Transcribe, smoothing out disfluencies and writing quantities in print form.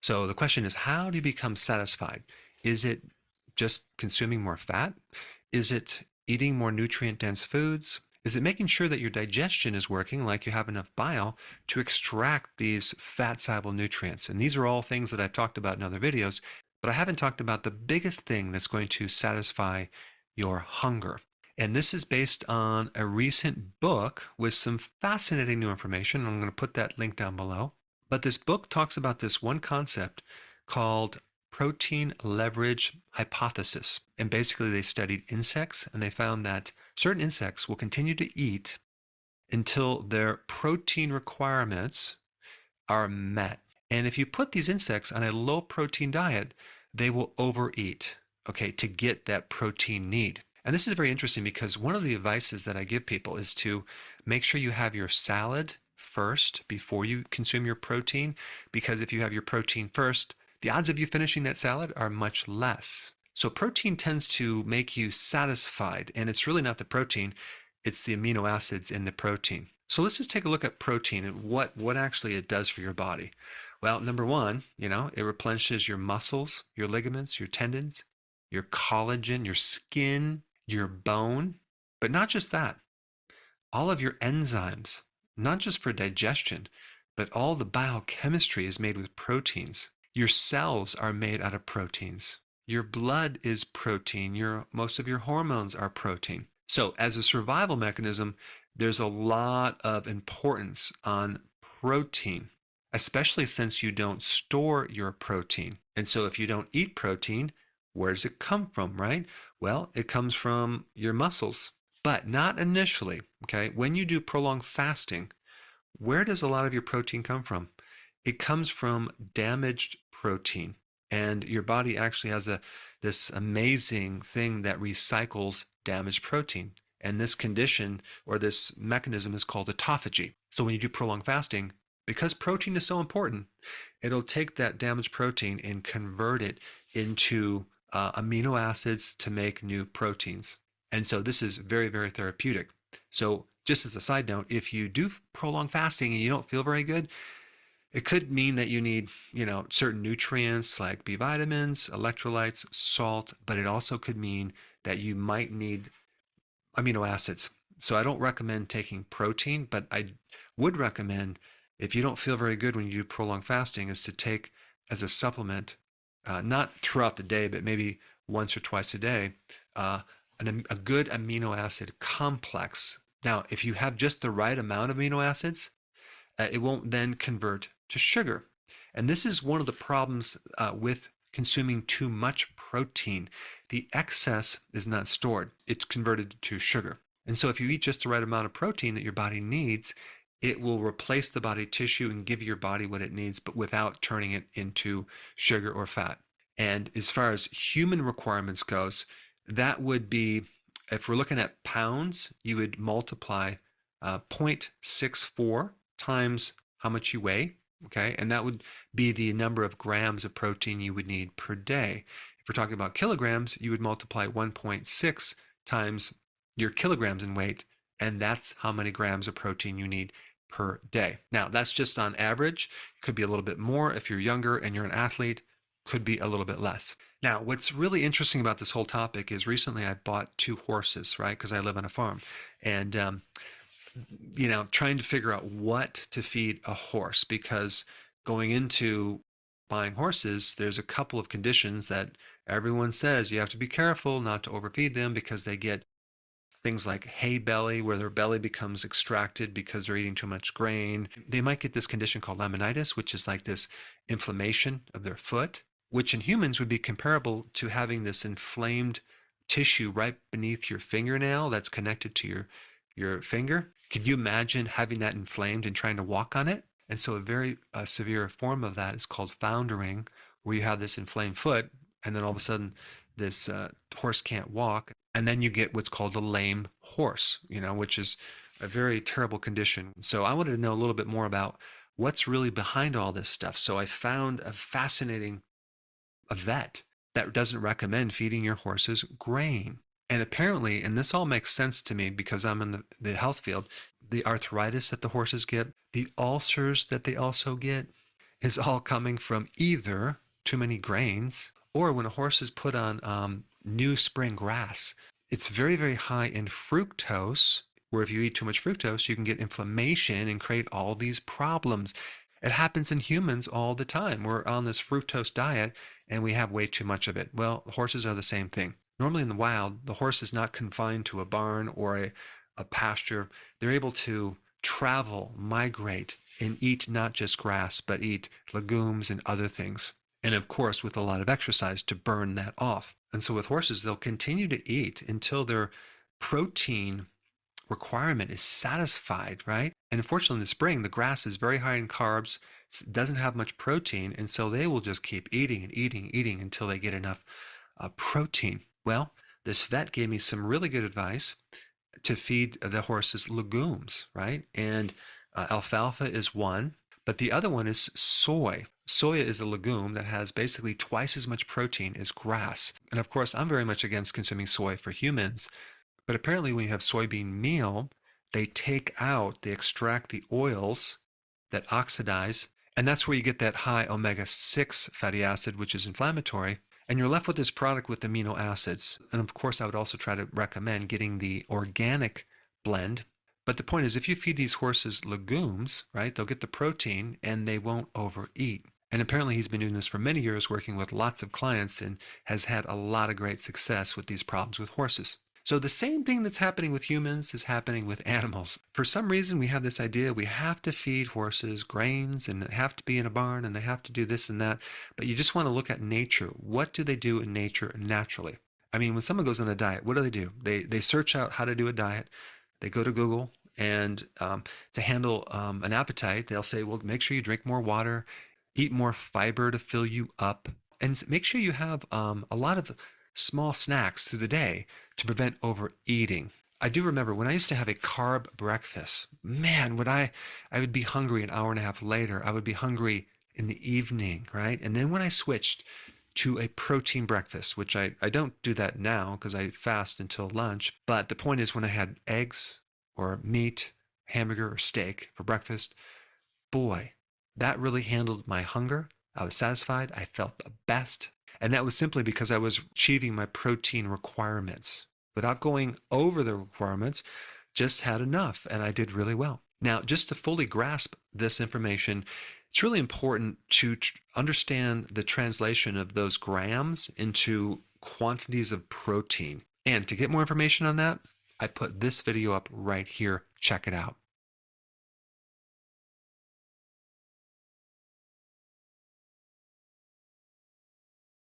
So the question is, how do you become satisfied? Is it just consuming more fat? Is it eating more nutrient-dense foods? Is it making sure that your digestion is working, like you have enough bile to extract these fat-soluble nutrients? And these are all things that I've talked about in other videos, but I haven't talked about the biggest thing that's going to satisfy your hunger. And this is based on a recent book with some fascinating new information. I'm going to put that link down below. But this book talks about this one concept called protein leverage hypothesis. And basically they studied insects, and they found that certain insects will continue to eat until their protein requirements are met. And if you put these insects on a low protein diet, they will overeat, okay, to get that protein need. And this is very interesting because one of the advices that I give people is to make sure you have your salad first before you consume your protein, because if you have your protein first, the odds of you finishing that salad are much less. So protein tends to make you satisfied, and it's really not the protein, it's the amino acids in the protein. So let's just take a look at protein and what actually it does for your body. Well, number one, it replenishes your muscles, your ligaments, your tendons, your collagen, your skin, your bone, but not just that. All of your enzymes, not just for digestion, but all the biochemistry is made with proteins. Your cells are made out of proteins. Your blood is protein. Most of your hormones are protein. So as a survival mechanism, there's a lot of importance on protein, especially since you don't store your protein. And so if you don't eat protein, where does it come from, right? Well, it comes from your muscles, but not initially, okay? When you do prolonged fasting, where does a lot of your protein come from? It comes from damaged protein. And your body actually has this amazing thing that recycles damaged protein. And this condition or this mechanism is called autophagy. So when you do prolonged fasting, because protein is so important, it'll take that damaged protein and convert it into amino acids to make new proteins. And so this is very, very therapeutic. So just as a side note, if you do prolonged fasting and you don't feel very good, it could mean that you need, certain nutrients like B vitamins, electrolytes, salt, but it also could mean that you might need amino acids. So I don't recommend taking protein, but I would recommend, if you don't feel very good when you do prolonged fasting, is to take as a supplement, not throughout the day, but maybe once or twice a day, a good amino acid complex. Now, if you have just the right amount of amino acids, it won't then convert to sugar. And this is one of the problems with consuming too much protein. The excess is not stored. It's converted to sugar. And so if you eat just the right amount of protein that your body needs, it will replace the body tissue and give your body what it needs, but without turning it into sugar or fat. And as far as human requirements goes, that would be, if we're looking at pounds, you would multiply 0.64 times how much you weigh, okay? And that would be the number of grams of protein you would need per day. If we're talking about kilograms, you would multiply 1.6 times your kilograms in weight, and that's how many grams of protein you need per day. Now, that's just on average. It could be a little bit more if you're younger and you're an athlete, could be a little bit less. Now, what's really interesting about this whole topic is recently I bought 2 horses, right? Because I live on a farm. And trying to figure out what to feed a horse, because going into buying horses, there's a couple of conditions that everyone says you have to be careful not to overfeed them, because they get things like hay belly, where their belly becomes extracted because they're eating too much grain. They might get this condition called laminitis, which is like this inflammation of their foot, which in humans would be comparable to having this inflamed tissue right beneath your fingernail that's connected to your finger. Could you imagine having that inflamed and trying to walk on it? And so a very severe form of that is called foundering, where you have this inflamed foot, and then all of a sudden this horse can't walk. And then you get what's called a lame horse, which is a very terrible condition. So I wanted to know a little bit more about what's really behind all this stuff. So I found a fascinating vet that doesn't recommend feeding your horses grain. And apparently, and this all makes sense to me because I'm in the health field, the arthritis that the horses get, the ulcers that they also get, is all coming from either too many grains or when a horse is put on new spring grass. It's very, very high in fructose, where if you eat too much fructose, you can get inflammation and create all these problems. It happens in humans all the time. We're on this fructose diet and we have way too much of it. Well, horses are the same thing. Normally in the wild, the horse is not confined to a barn or a pasture. They're able to travel, migrate, and eat not just grass, but eat legumes and other things. And of course, with a lot of exercise to burn that off. And so with horses, they'll continue to eat until their protein requirement is satisfied, right? And unfortunately, in the spring, the grass is very high in carbs, doesn't have much protein, and so they will just keep eating and eating and eating until they get enough protein. Well, this vet gave me some really good advice to feed the horses legumes, right? And alfalfa is one, but the other one is soy. Soya is a legume that has basically twice as much protein as grass. And of course, I'm very much against consuming soy for humans, but apparently when you have soybean meal, they extract the oils that oxidize, and that's where you get that high omega-6 fatty acid, which is inflammatory, and you're left with this product with amino acids. And of course, I would also try to recommend getting the organic blend. But the point is, if you feed these horses legumes, right, they'll get the protein and they won't overeat. And apparently he's been doing this for many years, working with lots of clients, and has had a lot of great success with these problems with horses. So the same thing that's happening with humans is happening with animals. For some reason, we have this idea we have to feed horses grains and they have to be in a barn and they have to do this and that. But you just want to look at nature. What do they do in nature naturally? I mean, when someone goes on a diet, what do? They search out how to do a diet. They go to Google, and to handle an appetite, they'll say, well, make sure you drink more water, eat more fiber to fill you up, and make sure you have a lot of small snacks through the day to prevent overeating. I do remember when I used to have a carb breakfast, man, I would be hungry an hour and a half later. I would be hungry in the evening, right? And then when I switched to a protein breakfast, which I don't do that now because I fast until lunch, but the point is when I had eggs or meat, hamburger or steak for breakfast, boy, that really handled my hunger. I was satisfied. I felt the best. And that was simply because I was achieving my protein requirements without going over the requirements, just had enough, and I did really well. Now, just to fully grasp this information, it's really important to understand the translation of those grams into quantities of protein. And to get more information on that, I put this video up right here. Check it out.